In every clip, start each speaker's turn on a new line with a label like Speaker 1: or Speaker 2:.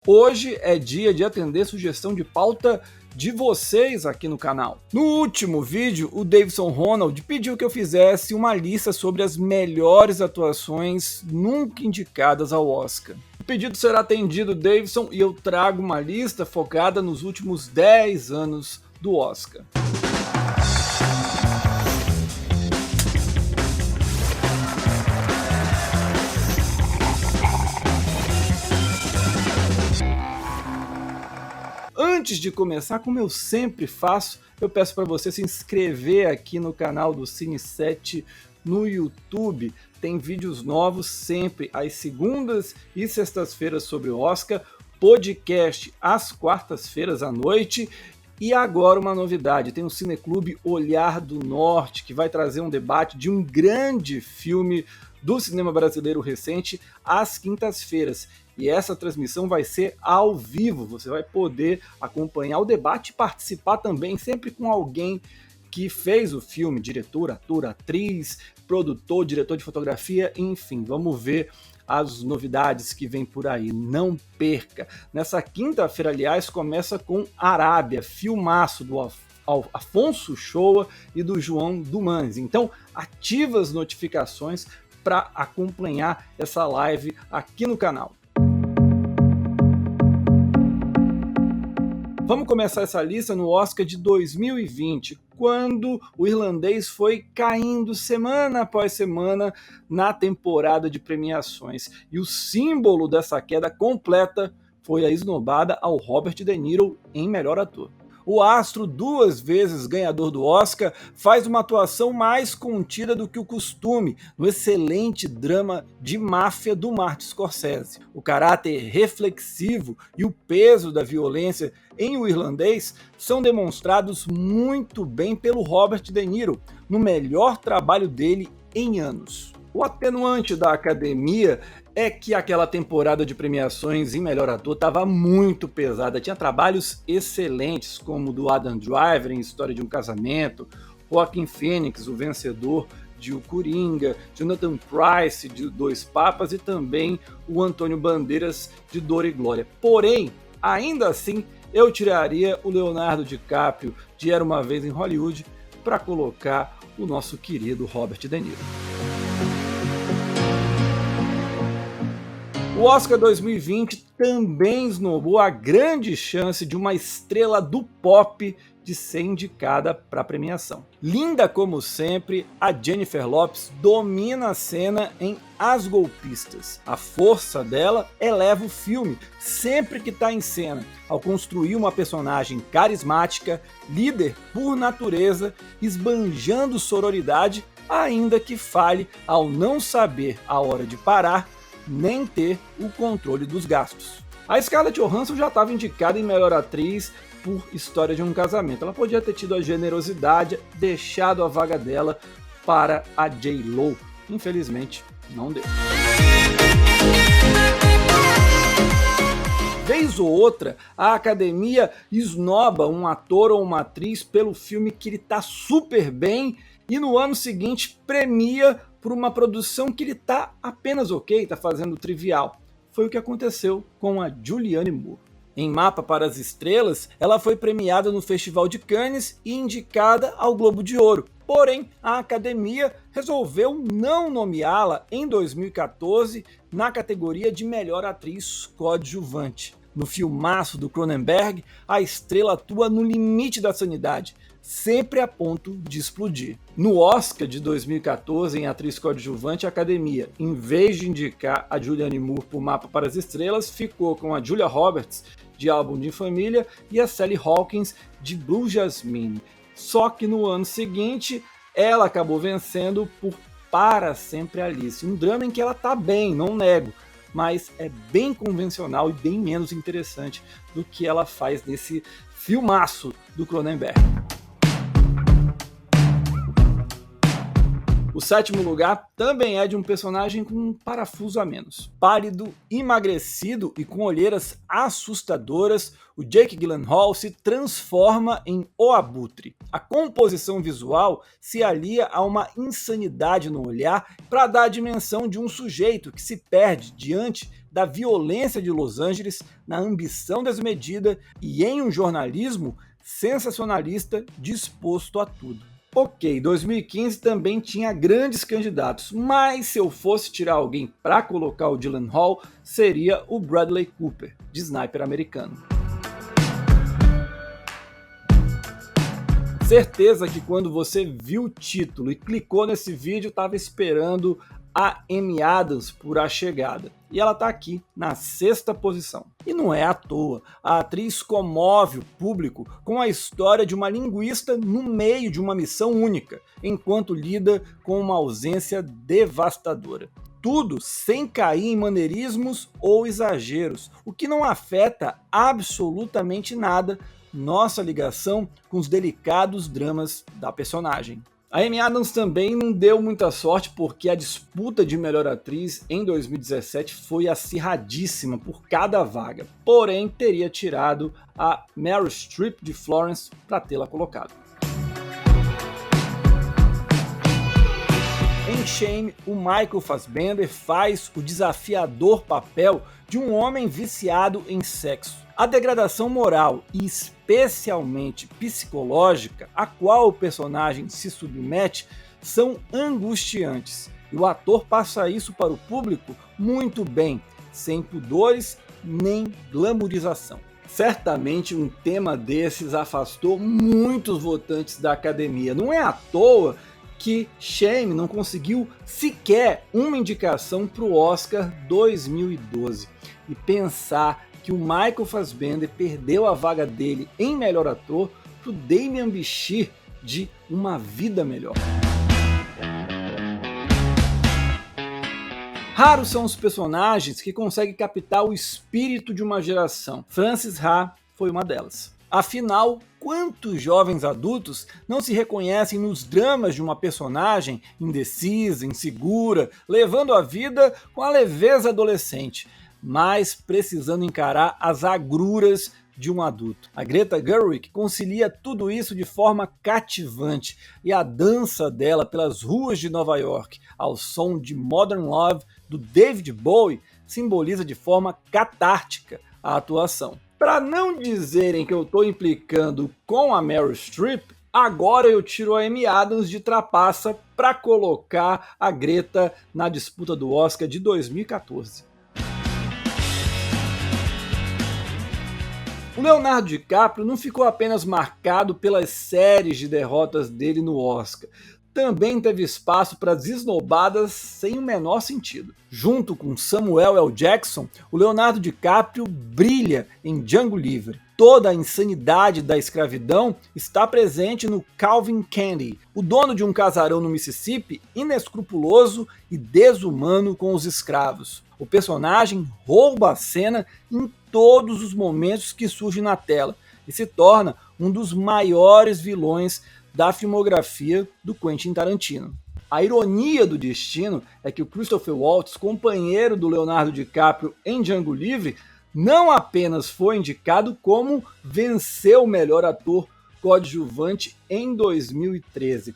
Speaker 1: Hoje é dia de atender sugestão de pauta de vocês aqui no canal. No último vídeo, o Davidson Ronald pediu que eu fizesse uma lista sobre as melhores atuações nunca indicadas ao Oscar. O pedido será atendido, Davidson, e eu trago uma lista focada nos últimos 10 anos do Oscar. Antes de começar, como eu sempre faço, eu peço para você se inscrever aqui no canal do Cine7 no YouTube. Tem vídeos novos sempre às segundas e sextas-feiras sobre o Oscar, podcast às quartas-feiras à noite. E agora uma novidade, tem o Cineclube Olhar do Norte, que vai trazer um debate de um grande filme do cinema brasileiro recente às quintas-feiras. E essa transmissão vai ser ao vivo, você vai poder acompanhar o debate e participar também, sempre com alguém que fez o filme, diretor, ator, atriz, produtor, diretor de fotografia, enfim, vamos ver as novidades que vem por aí, não perca. Nessa quinta-feira, aliás, começa com Arábia, filmaço do Afonso Shoa e do João Dumans. Então, ativa as notificações para acompanhar essa live aqui no canal. Vamos começar essa lista no Oscar de 2020, quando o irlandês foi caindo semana após semana na temporada de premiações. E o símbolo dessa queda completa foi a esnobada ao Robert De Niro em melhor ator. O astro, 2 vezes ganhador do Oscar, faz uma atuação mais contida do que o costume no excelente drama de máfia do Martin Scorsese. O caráter reflexivo e o peso da violência em O Irlandês são demonstrados muito bem pelo Robert De Niro, no melhor trabalho dele em anos. O atenuante da academia é que aquela temporada de premiações em melhor ator estava muito pesada, tinha trabalhos excelentes como o do Adam Driver em História de um Casamento, Joaquin Phoenix, o vencedor de O Coringa, Jonathan Pryce de Dois Papas e também o Antônio Bandeiras de Dor e Glória. Porém, ainda assim, eu tiraria o Leonardo DiCaprio de Era Uma Vez em Hollywood para colocar o nosso querido Robert De Niro. O Oscar 2020 também esnobou a grande chance de uma estrela do pop de ser indicada para a premiação. Linda como sempre, a Jennifer Lopez domina a cena em As Golpistas. A força dela eleva o filme sempre que está em cena, ao construir uma personagem carismática, líder por natureza, esbanjando sororidade, ainda que falhe ao não saber a hora de parar, nem ter o controle dos gastos. A Scarlett Johansson já estava indicada em melhor atriz por História de um Casamento. Ela podia ter tido a generosidade, deixado a vaga dela para a J.Lo. Infelizmente, não deu. Vez ou outra, a academia esnoba um ator ou uma atriz pelo filme que ele está super bem e no ano seguinte premia por uma produção que ele tá apenas ok, tá fazendo trivial. Foi o que aconteceu com a Julianne Moore. Em Mapa para as Estrelas, ela foi premiada no Festival de Cannes e indicada ao Globo de Ouro. Porém, a academia resolveu não nomeá-la em 2014 na categoria de melhor atriz coadjuvante. No filmaço do Cronenberg, a estrela atua no limite da sanidade, sempre a ponto de explodir. No Oscar de 2014, em atriz coadjuvante, a academia, em vez de indicar a Julianne Moore por Mapa para as Estrelas, ficou com a Julia Roberts, de Álbum de Família, e a Sally Hawkins, de Blue Jasmine. Só que no ano seguinte, ela acabou vencendo por Para Sempre Alice, um drama em que ela tá bem, não nego, mas é bem convencional e bem menos interessante do que ela faz nesse filmaço do Cronenberg. O 7º lugar também é de um personagem com um parafuso a menos. Pálido, emagrecido e com olheiras assustadoras, o Jake Gyllenhaal se transforma em O Abutre. A composição visual se alia a uma insanidade no olhar para dar a dimensão de um sujeito que se perde diante da violência de Los Angeles, na ambição desmedida e em um jornalismo sensacionalista disposto a tudo. Ok, 2015 também tinha grandes candidatos, mas se eu fosse tirar alguém para colocar o Gyllenhaal, seria o Bradley Cooper, de Sniper Americano. Certeza que quando você viu o título e clicou nesse vídeo, estava esperando a Amy Adams por A Chegada. E ela está aqui, na 6ª posição. E não é à toa, a atriz comove o público com a história de uma linguista no meio de uma missão única, enquanto lida com uma ausência devastadora. Tudo sem cair em maneirismos ou exageros, o que não afeta absolutamente nada nossa ligação com os delicados dramas da personagem. A Amy Adams também não deu muita sorte porque a disputa de melhor atriz em 2017 foi acirradíssima por cada vaga, porém teria tirado a Meryl Streep de Florence para tê-la colocado. Em Shame, o Michael Fassbender faz o desafiador papel de um homem viciado em sexo. A degradação moral e especialmente psicológica a qual o personagem se submete são angustiantes, e o ator passa isso para o público muito bem, sem pudores nem glamourização. Certamente um tema desses afastou muitos votantes da academia. Não é à toa que Shame não conseguiu sequer uma indicação para o Oscar 2012. E pensar que o Michael Fassbender perdeu a vaga dele em melhor ator para o Damian Bichir de Uma Vida Melhor. Raros são os personagens que conseguem captar o espírito de uma geração. Frances Ha foi uma delas. Afinal, quantos jovens adultos não se reconhecem nos dramas de uma personagem indecisa, insegura, levando a vida com a leveza adolescente, mas precisando encarar as agruras de um adulto. A Greta Gerwig concilia tudo isso de forma cativante, e a dança dela pelas ruas de Nova York, ao som de Modern Love do David Bowie, simboliza de forma catártica a atuação. Para não dizerem que eu estou implicando com a Meryl Streep, agora eu tiro a Amy Adams de trapaça para colocar a Greta na disputa do Oscar de 2014. O Leonardo DiCaprio não ficou apenas marcado pelas séries de derrotas dele no Oscar. Também teve espaço para as esnobadas sem o menor sentido. Junto com Samuel L. Jackson, o Leonardo DiCaprio brilha em Django Livre. Toda a insanidade da escravidão está presente no Calvin Candy, o dono de um casarão no Mississippi, inescrupuloso e desumano com os escravos. O personagem rouba a cena em todos os momentos que surge na tela e se torna um dos maiores vilões da filmografia do Quentin Tarantino. A ironia do destino é que o Christopher Waltz, companheiro do Leonardo DiCaprio em Django Livre, não apenas foi indicado, como venceu o melhor ator coadjuvante em 2013.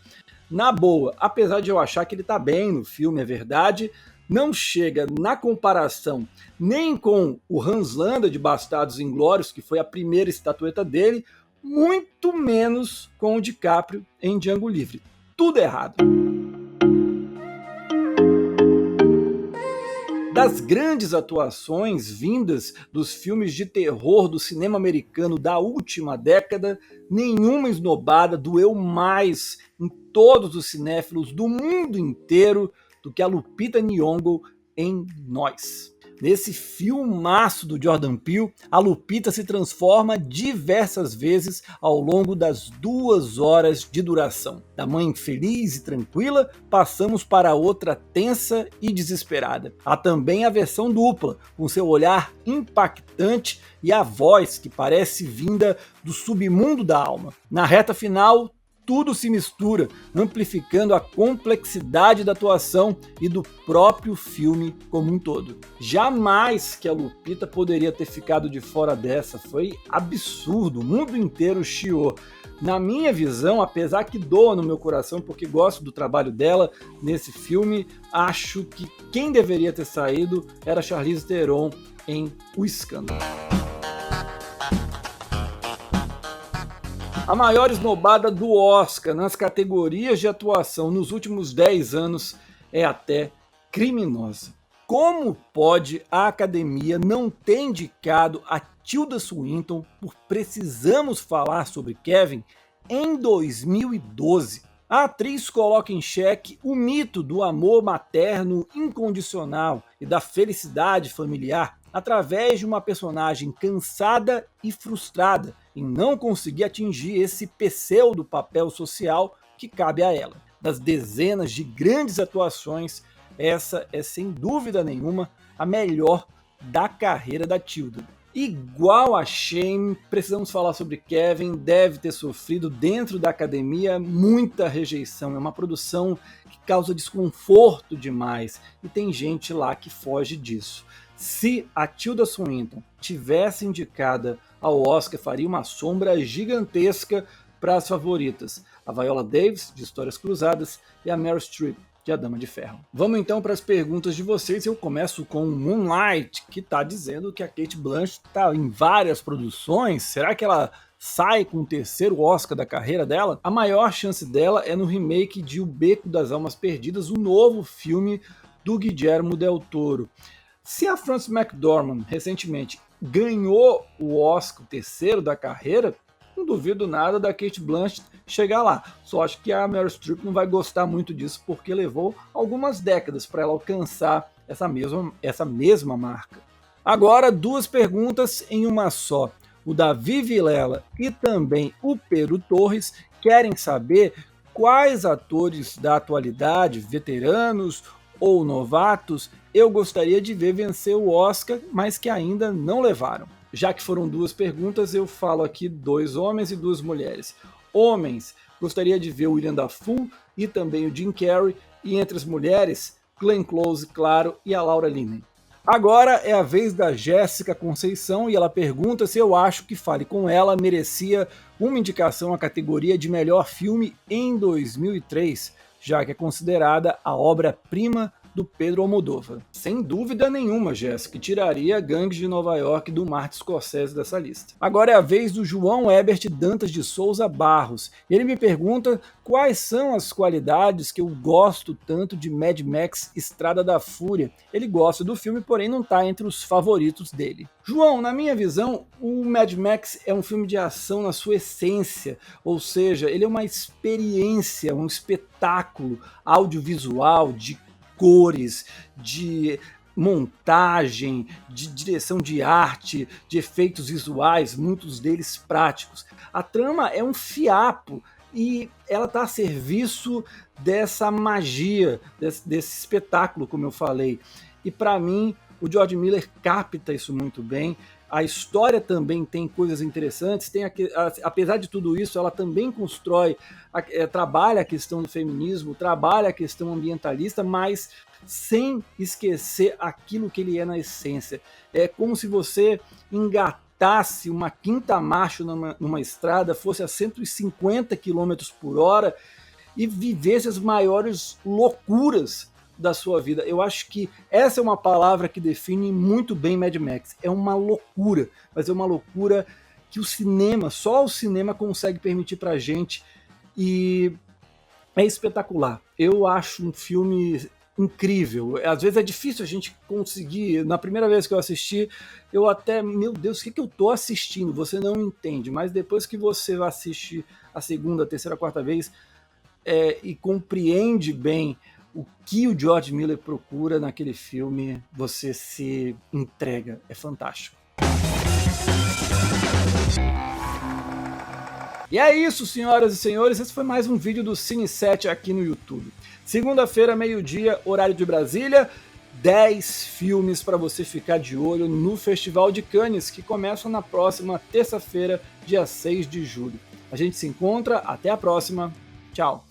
Speaker 1: Na boa, apesar de eu achar que ele tá bem no filme, é verdade, não chega na comparação nem com o Hans Landa de Bastardos Inglórios, que foi a primeira estatueta dele, muito menos com o DiCaprio em Django Livre. Tudo errado. Das grandes atuações vindas dos filmes de terror do cinema americano da última década, nenhuma esnobada doeu mais em todos os cinéfilos do mundo inteiro do que a Lupita Nyong'o em Nós. Nesse filmaço do Jordan Peele, a Lupita se transforma diversas vezes ao longo das 2 horas de duração. Da mãe feliz e tranquila, passamos para outra tensa e desesperada. Há também a versão dupla, com seu olhar impactante e a voz que parece vinda do submundo da alma. Na reta final, tudo se mistura, amplificando a complexidade da atuação e do próprio filme como um todo. Jamais que a Lupita poderia ter ficado de fora dessa, foi absurdo, o mundo inteiro chiou. Na minha visão, apesar que doa no meu coração porque gosto do trabalho dela nesse filme, acho que quem deveria ter saído era Charlize Theron em O Escândalo. A maior esnobada do Oscar nas categorias de atuação nos últimos 10 anos é até criminosa. Como pode a Academia não ter indicado a Tilda Swinton por Precisamos Falar sobre Kevin em 2012? A atriz coloca em xeque o mito do amor materno incondicional e da felicidade familiar através de uma personagem cansada e frustrada em não conseguir atingir esse pseudo papel social que cabe a ela. Das dezenas de grandes atuações, essa é sem dúvida nenhuma a melhor da carreira da Tilda. Igual a Shame, Precisamos Falar sobre Kevin deve ter sofrido dentro da Academia muita rejeição. É uma produção que causa desconforto demais e tem gente lá que foge disso. Se a Tilda Swinton tivesse indicada ao Oscar, faria uma sombra gigantesca para as favoritas, a Viola Davis, de Histórias Cruzadas, e a Meryl Streep, de A Dama de Ferro. Vamos então para as perguntas de vocês. Eu começo com Moonlight, que está dizendo que a Cate Blanchett está em várias produções. Será que ela sai com o terceiro Oscar da carreira dela? A maior chance dela é no remake de O Beco das Almas Perdidas, o novo filme do Guillermo del Toro. Se a Frances McDormand recentemente ganhou o Oscar, o terceiro da carreira, não duvido nada da Cate Blanchett chegar lá. Só acho que a Meryl Streep não vai gostar muito disso, porque levou algumas décadas para ela alcançar essa mesma marca. Agora, duas perguntas em uma só. O Davi Vilela e também o Pedro Torres querem saber quais atores da atualidade, veteranos ou novatos, eu gostaria de ver vencer o Oscar, mas que ainda não levaram. Já que foram duas perguntas, eu falo aqui 2 homens e 2 mulheres. Homens, gostaria de ver o William Dafoe e também o Jim Carrey, e entre as mulheres, Glenn Close, claro, e a Laura Linney. Agora é a vez da Jéssica Conceição e ela pergunta se eu acho que Fale Com Ela merecia uma indicação à categoria de melhor filme em 2003, já que é considerada a obra-prima do Pedro Almodóvar. Sem dúvida nenhuma, Jéssica, tiraria Gangues de Nova York do Martin Scorsese dessa lista. Agora é a vez do João Herbert Dantas de Souza Barros. Ele me pergunta quais são as qualidades que eu gosto tanto de Mad Max Estrada da Fúria. Ele gosta do filme, porém não está entre os favoritos dele. João, na minha visão, o Mad Max é um filme de ação na sua essência, ou seja, ele é uma experiência, um espetáculo audiovisual, de cores, de montagem, de direção de arte, de efeitos visuais, muitos deles práticos. A trama é um fiapo e ela está a serviço dessa magia, desse espetáculo, como eu falei. E para mim, o George Miller capta isso muito bem. A história também tem coisas interessantes, apesar de tudo isso, ela também constrói, trabalha a questão do feminismo, trabalha a questão ambientalista, mas sem esquecer aquilo que ele é na essência. É como se você engatasse uma quinta marcha numa estrada, fosse a 150 km por hora e vivesse as maiores loucuras da sua vida. Eu acho que essa é uma palavra que define muito bem Mad Max. É uma loucura, mas é uma loucura que só o cinema consegue permitir pra gente, e é espetacular. Eu acho um filme incrível. Às vezes é difícil a gente conseguir. Na primeira vez que eu assisti, eu até, meu Deus, o que eu tô assistindo? Você não entende, mas depois que você assiste a segunda, a terceira, a quarta vez e compreende bem o que o George Miller procura naquele filme, você se entrega. É fantástico. E é isso, senhoras e senhores. Esse foi mais um vídeo do Cine7 aqui no YouTube. Segunda-feira, meio-dia, horário de Brasília. 10 filmes para você ficar de olho no Festival de Cannes, que começa na próxima terça-feira, dia 6 de julho. A gente se encontra, até a próxima. Tchau!